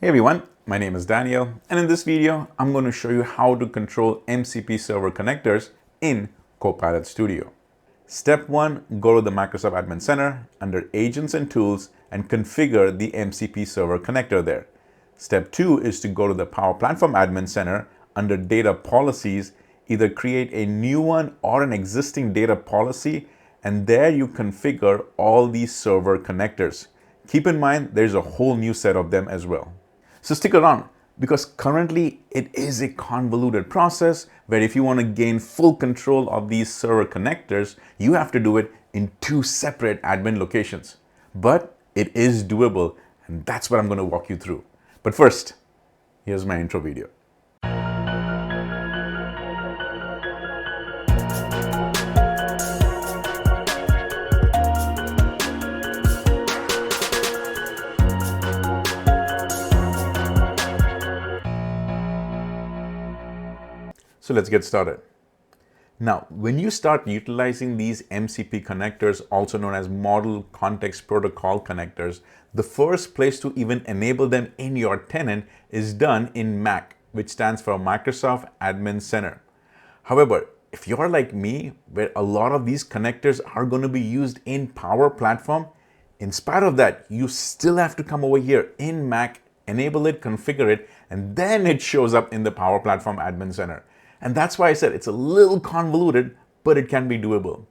Hey everyone, my name is Daniel, and in this video, I'm going to show you how to control MCP server connectors in Copilot Studio. Step 1, go to the Microsoft Admin Center under Agents and Tools and configure the MCP server connector there. Step 2 is to go to the Power Platform Admin Center under Data Policies, either create a new one or an existing data policy, and there you configure all these server connectors. Keep in mind, there's a whole new set of them as well. So stick around, because currently it is a convoluted process where if you want to gain full control of these server connectors, you have to do it in 2 separate admin locations. But it is doable, and that's what I'm going to walk you through. But first, here's my intro video. So let's get started. Now, when you start utilizing these MCP connectors, also known as Model Context Protocol connectors, the first place to even enable them in your tenant is done in MAC, which stands for Microsoft Admin Center. However, if you're like me, where a lot of these connectors are going to be used in Power Platform, in spite of that, you still have to come over here in MAC, enable it, configure it, and then it shows up in the Power Platform Admin Center. And that's why I said it's a little convoluted, but it can be doable.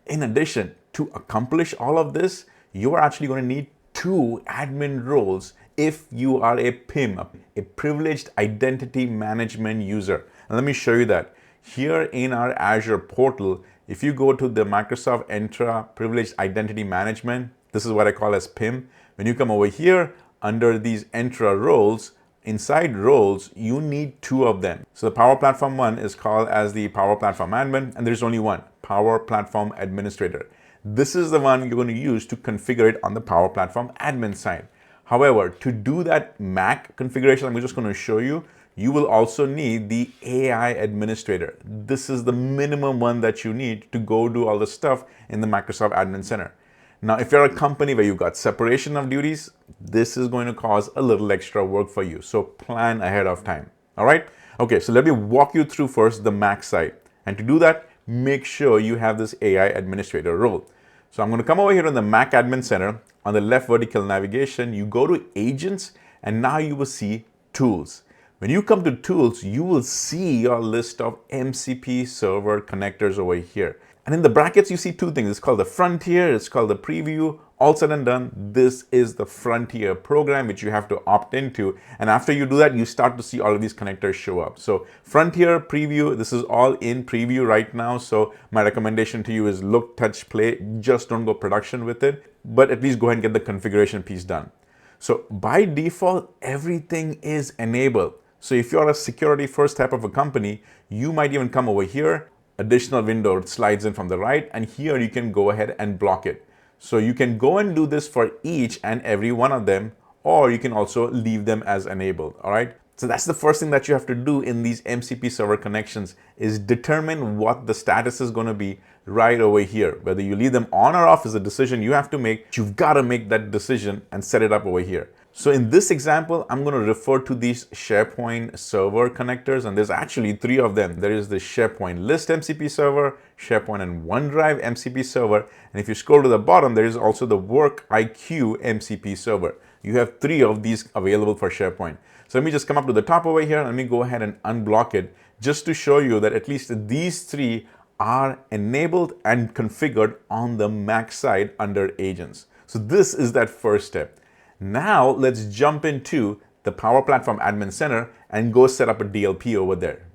In addition, to accomplish all of this, you are actually going to need 2 admin roles if you are a PIM, a Privileged Identity Management user. And let me show you that. Here in our Azure portal, if you go to the Microsoft Entra Privileged Identity Management, this is what I call as PIM. When you come over here under these Entra roles, inside roles, you need 2 of them. So the Power Platform one is called as the Power Platform Admin, and there's only one, Power Platform Administrator. This is the one you're going to use to configure it on the Power Platform Admin side. However, to do that MAC configuration, I'm just going to show you, you will also need the AI Administrator. This is the minimum one that you need to go do all the stuff in the Microsoft Admin Center. Now, if you're a company where you've got separation of duties, this is going to cause a little extra work for you. So plan ahead of time. All right. Okay. So let me walk you through first the Mac side. And to do that, make sure you have this AI administrator role. So I'm going to come over here on the Mac Admin Center. On the left vertical navigation, you go to Agents, and now you will see Tools. When you come to Tools, you will see your list of MCP server connectors over here. And in the brackets, you see 2 things. It's called the Frontier, it's called the Preview. All said and done, this is the Frontier program, which you have to opt into. And after you do that, you start to see all of these connectors show up. So Frontier, Preview, this is all in preview right now. So my recommendation to you is look, touch, play. Just don't go production with it, but at least go ahead and get the configuration piece done. So by default, everything is enabled. So if you're a security first type of a company, you might even come over here. Additional window slides in from the right, and here you can go ahead and block it. So you can go and do this for each and every one of them, or you can also leave them as enabled. All right. So that's the first thing that you have to do in these MCP server connections is determine what the status is going to be right over here. Whether you leave them on or off is a decision you have to make. You've got to make that decision and set it up over here. So in this example, I'm going to refer to these SharePoint server connectors, and there's actually 3 of them. There is the SharePoint List MCP server, SharePoint and OneDrive MCP server, and if you scroll to the bottom, there is also the Work IQ MCP server. You have 3 of these available for SharePoint. So let me just come up to the top over here. Let me go ahead and unblock it just to show you that at least these 3 are enabled and configured on the Mac side under Agents. So this is that first step. Now let's jump into the Power Platform Admin Center and go set up a DLP over there.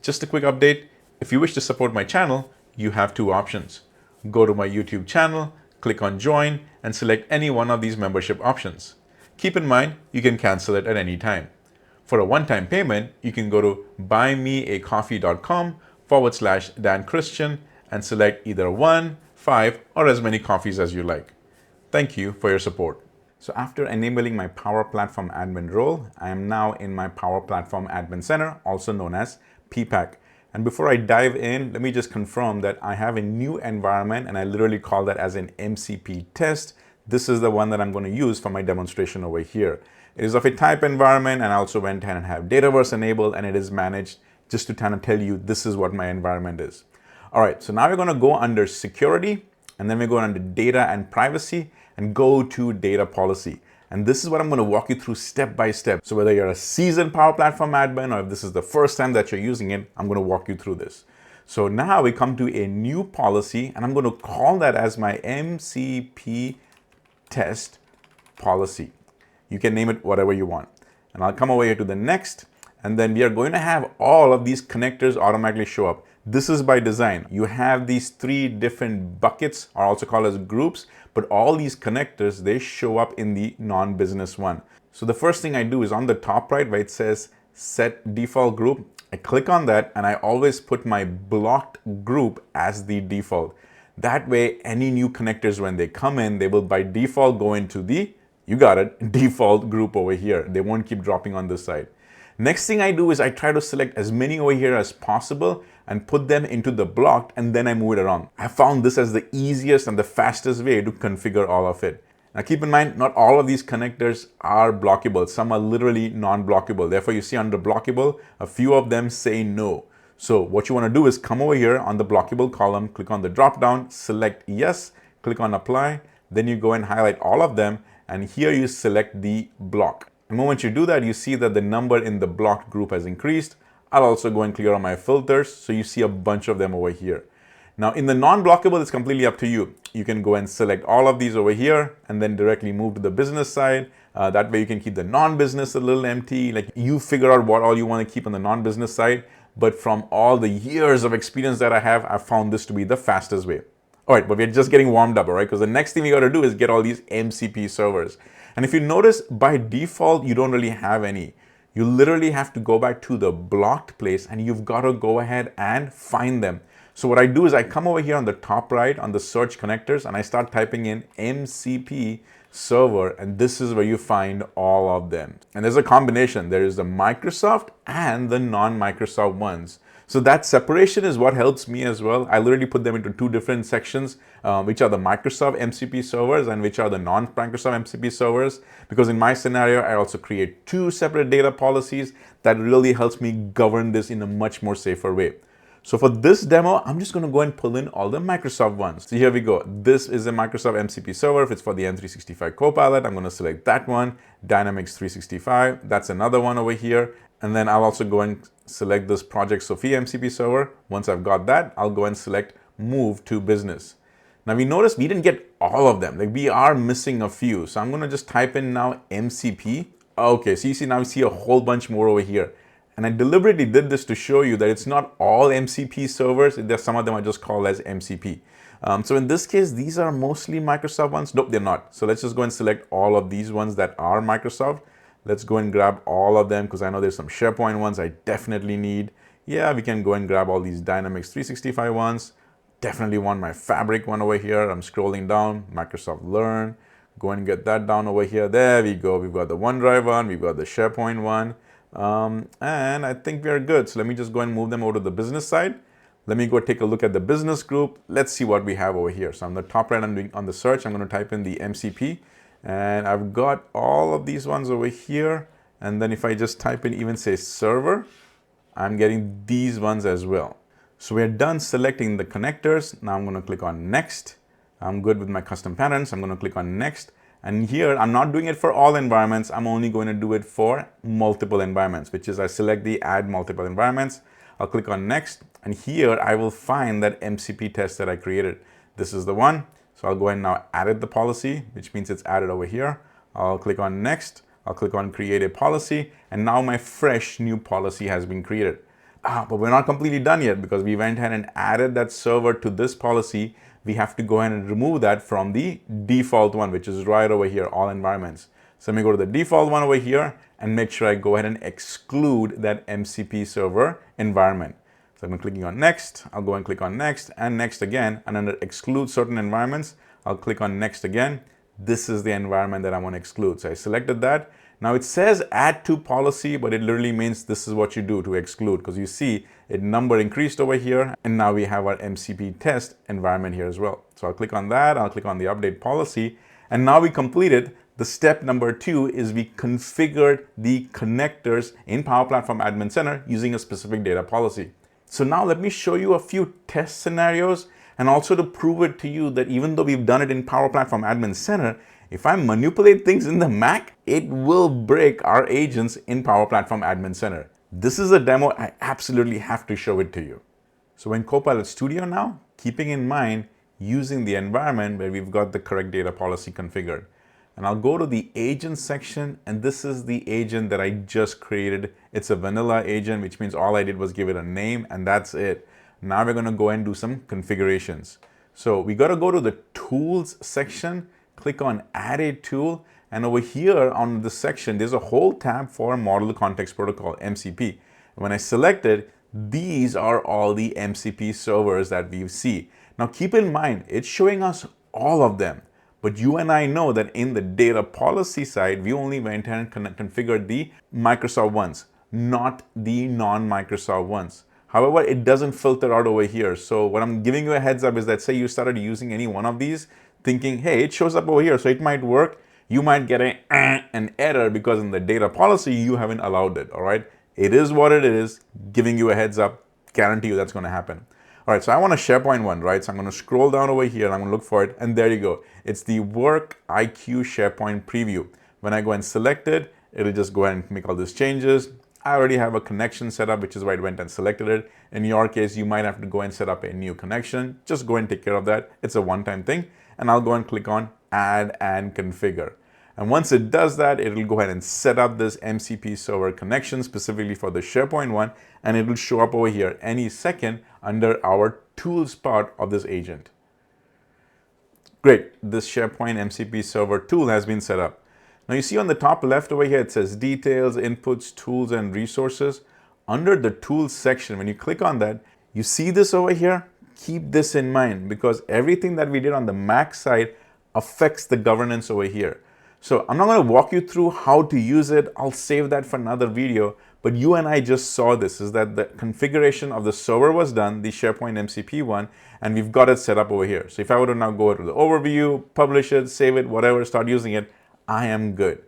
Just a quick update. If you wish to support my channel, you have 2 options. Go to my YouTube channel, click on Join, and select any one of these membership options. Keep in mind, you can cancel it at any time. For a one-time payment, you can go to buymeacoffee.com/Dan Christian and select either 1, 5, or as many coffees as you like. Thank you for your support. So after enabling my Power Platform Admin role, I am now in my Power Platform Admin Center, also known as PPAC. And before I dive in, let me just confirm that I have a new environment, and I literally call that as an MCP test. This is the one that I'm going to use for my demonstration over here. It is of a type environment, and I also went ahead and have Dataverse enabled, and it is managed just to kind of tell you this is what my environment is. All right, so now we're going to go under security, and then we're going under data and privacy, and go to data policy. And this is what I'm going to walk you through step by step. So whether you're a seasoned Power Platform admin or if this is the first time that you're using it, I'm going to walk you through this. So now we come to a new policy, and I'm going to call that as my MCP test policy. You can name it whatever you want. And I'll come over here to the next, and then we are going to have all of these connectors automatically show up. This is by design. You have these 3 different buckets, are also called as groups, but all these connectors, they show up in the non-business one. So the first thing I do is on the top right where it says set default group, I click on that, and I always put my blocked group as the default. That way, any new connectors, when they come in, they will by default go into the, you got it, default group over here. They won't keep dropping on this side. Next thing I do is I try to select as many over here as possible and put them into the blocked, and then I move it around. I found this as the easiest and the fastest way to configure all of it. Now keep in mind, not all of these connectors are blockable. Some are literally non-blockable. Therefore, you see under blockable, a few of them say no. So what you want to do is come over here on the blockable column, click on the drop down, select yes, click on apply. Then you go and highlight all of them, and here you select the block. The moment you do that, you see that the number in the blocked group has increased. I'll also go and clear on my filters, so you see a bunch of them over here. Now in the non-blockable, it's completely up to you. You can go and select all of these over here and then directly move to the business side. That way you can keep the non-business a little empty. Like, you figure out what all you want to keep on the non-business side. But from all the years of experience that I have, I found this to be the fastest way. All right, but we're just getting warmed up, all right? Because the next thing we got to do is get all these MCP servers. And if you notice, by default, you don't really have any. You literally have to go back to the blocked place, and you've got to go ahead and find them. So what I do is I come over here on the top right on the search connectors, and I start typing in MCP server, and this is where you find all of them. And there's a combination. There is the Microsoft and the non-Microsoft ones. So that separation is what helps me as well. I literally put them into 2 different sections, which are the Microsoft MCP servers and which are the non-Microsoft MCP servers. Because in my scenario, I also create 2 separate data policies that really helps me govern this in a much more safer way. So for this demo, I'm just going to go and pull in all the Microsoft ones. So here we go. This is a Microsoft MCP server. If it's for the M365 Copilot, I'm going to select that one. Dynamics 365, that's another one over here. And then I'll also go and select this Project Sophia MCP server. Once I've got that, I'll go and select Move to Business. Now we notice we didn't get all of them. Like, we are missing a few. So I'm going to just type in now MCP. Okay, so you see now we see a whole bunch more over here. And I deliberately did this to show you that it's not all MCP servers. There's some of them I just call as MCP. So in this case, these are mostly Microsoft ones. Nope, they're not. So let's just go and select all of these ones that are Microsoft. Let's go and grab all of them because I know there's some SharePoint ones I definitely need. Yeah, we can go and grab all these Dynamics 365 ones. Definitely want my Fabric one over here. I'm scrolling down, Microsoft Learn. Go and get that down over here. There we go. We've got the OneDrive one. We've got the SharePoint one. And I think we are good. So let me just go and move them over to the business side. Let me go take a look at the business group. Let's see what we have over here. So on the top right, I'm doing on the search, I'm going to type in the MCP. And I've got all of these ones over here. And then if I just type in even say server, I'm getting these ones as well. So we're done selecting the connectors. Now I'm going to click on next. I'm good with my custom patterns. I'm going to click on next. And here I'm not doing it for all environments. I'm only going to do it for multiple environments, which is I select the add multiple environments. I'll click on next. And here I will find that MCP test that I created. This is the one. So I'll go ahead and now add the policy, which means it's added over here. I'll click on next. I'll click on create a policy. And now my fresh new policy has been created. But we're not completely done yet because we went ahead and added that server to this policy. We have to go ahead and remove that from the default one, which is right over here, all environments. So let me go to the default one over here and make sure I go ahead and exclude that MCP server environment. So I'm clicking on next. I'll go and click on next and next again. And under exclude certain environments, I'll click on next again. This is the environment that I want to exclude. So I selected that. Now it says add to policy, but it literally means this is what you do to exclude, because you see it number increased over here. And now we have our MCP test environment here as well. So I'll click on that. I'll click on the update policy. And now we completed the The step number 2 is we configured the connectors in Power Platform Admin Center using a specific data policy. So now let me show you a few test scenarios and also to prove it to you that even though we've done it in Power Platform Admin Center, if I manipulate things in the Mac, it will break our agents in Power Platform Admin Center. This is a demo. I absolutely have to show it to you. So in Copilot Studio now, keeping in mind using the environment where we've got the correct data policy configured. And I'll go to the agent section, and this is the agent that I just created. It's a vanilla agent, which means all I did was give it a name and that's it. Now we're gonna go and do some configurations. So we gotta go to the tools section, click on add a tool, and over here on this section, there's a whole tab for Model Context Protocol, MCP. When I select it, these are all the MCP servers that we see. Now keep in mind, it's showing us all of them, but you and I know that in the data policy side, we only went ahead and configured the Microsoft ones, not the non-Microsoft ones. However, it doesn't filter out over here. So what I'm giving you a heads up is that say you started using any one of these thinking, hey, it shows up over here, so it might work. You might get an error because in the data policy, you haven't allowed it, all right? It is what it is, giving you a heads up, guarantee you that's gonna happen. All right, so I want a SharePoint one, right? So I'm gonna scroll down over here and I'm gonna look for it, and there you go. It's the Work IQ SharePoint preview. When I go and select it, it'll just go ahead and make all these changes. I already have a connection set up, which is why I went and selected it. In your case, you might have to go and set up a new connection. Just go and take care of that. It's a one-time thing. And I'll go and click on Add and Configure. And once it does that, it'll go ahead and set up this MCP server connection specifically for the SharePoint one, and it will show up over here any second under our tools part of this agent. Great, this SharePoint MCP server tool has been set up. Now you see on the top left over here, it says details, inputs, tools, and resources. Under the tools section, when you click on that, you see this over here. Keep this in mind because everything that we did on the Mac side affects the governance over here. So I'm not going to walk you through how to use it. I'll save that for another video. But you and I just saw this, is that the configuration of the server was done, the SharePoint MCP one, and we've got it set up over here. So if I were to now go to the overview, publish it, save it, whatever, start using it, I am good.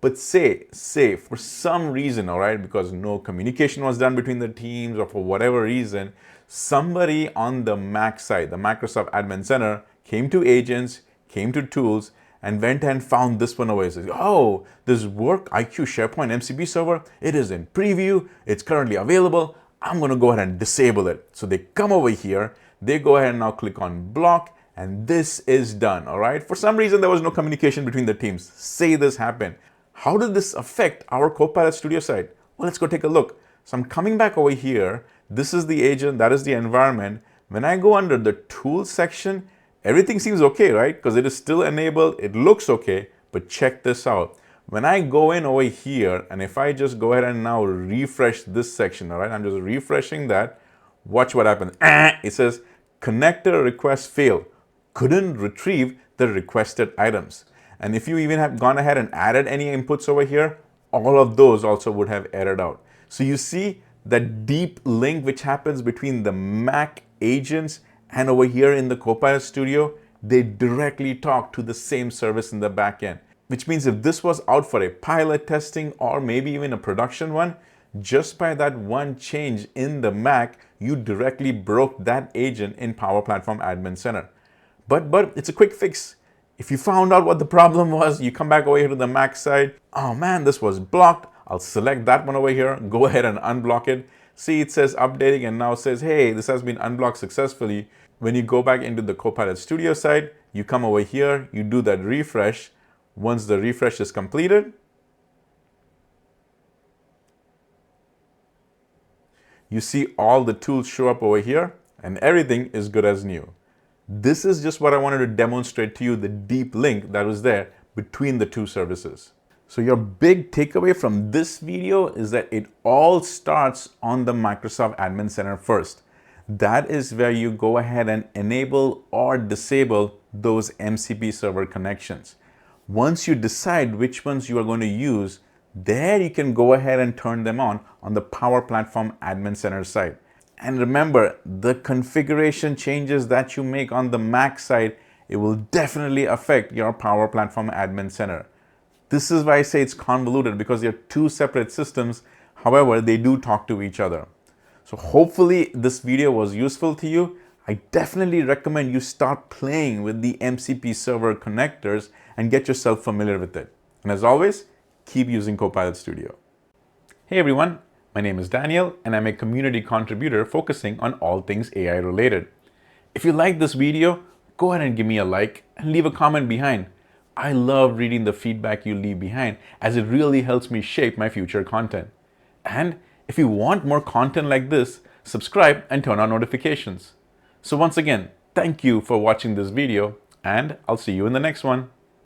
But say for some reason, all right, because no communication was done between the teams or for whatever reason, somebody on the Mac side, the Microsoft Admin Center, came to agents, came to tools, and went and found this one over here. Says, oh, this Work IQ SharePoint MCP server, it is in preview, it's currently available, I'm gonna go ahead and disable it. So they come over here, they go ahead and now click on block, and this is done, all right? For some reason, there was no communication between the teams. Say this happened. How did this affect our Copilot Studio side? Well, let's go take a look. So I'm coming back over here. This is the agent, that is the environment. When I go under the tools section, everything seems okay, right? Because it is still enabled, it looks okay, but check this out. When I go in over here, and if I just go ahead and now refresh this section, all right? I'm just refreshing that. Watch what happens. It says, connector request failed. Couldn't retrieve the requested items. And if you even have gone ahead and added any inputs over here, all of those also would have errored out. So you see that deep link which happens between the Mac agents and over here in the Copilot Studio, they directly talk to the same service in the back end. Which means if this was out for a pilot testing or maybe even a production one, just by that one change in the Mac, you directly broke that agent in Power Platform Admin Center. But it's a quick fix. If you found out what the problem was, you come back over here to the Mac side. Oh man, this was blocked. I'll select that one over here, go ahead and unblock it. See, it says updating and now says, hey, this has been unblocked successfully. When you go back into the Copilot Studio side, you come over here, you do that refresh. Once the refresh is completed, you see all the tools show up over here and everything is good as new. This is just what I wanted to demonstrate to you, the deep link that was there between the two services. So your big takeaway from this video is that it all starts on the Microsoft Admin Center first. That is where you go ahead and enable or disable those MCP server connections. Once you decide which ones you are going to use, there you can go ahead and turn them on the Power Platform Admin Center side. And remember, the configuration changes that you make on the Mac side, it will definitely affect your Power Platform Admin Center. This is why I say it's convoluted, because they're two separate systems. However, they do talk to each other. So hopefully this video was useful to you. I definitely recommend you start playing with the MCP server connectors and get yourself familiar with it. And as always, keep using Copilot Studio. Hey everyone, my name is Daniel and I'm a community contributor focusing on all things AI related. If you like this video, go ahead and give me a like and leave a comment behind. I love reading the feedback you leave behind, as it really helps me shape my future content. And if you want more content like this, subscribe and turn on notifications. So once again, thank you for watching this video, and I'll see you in the next one.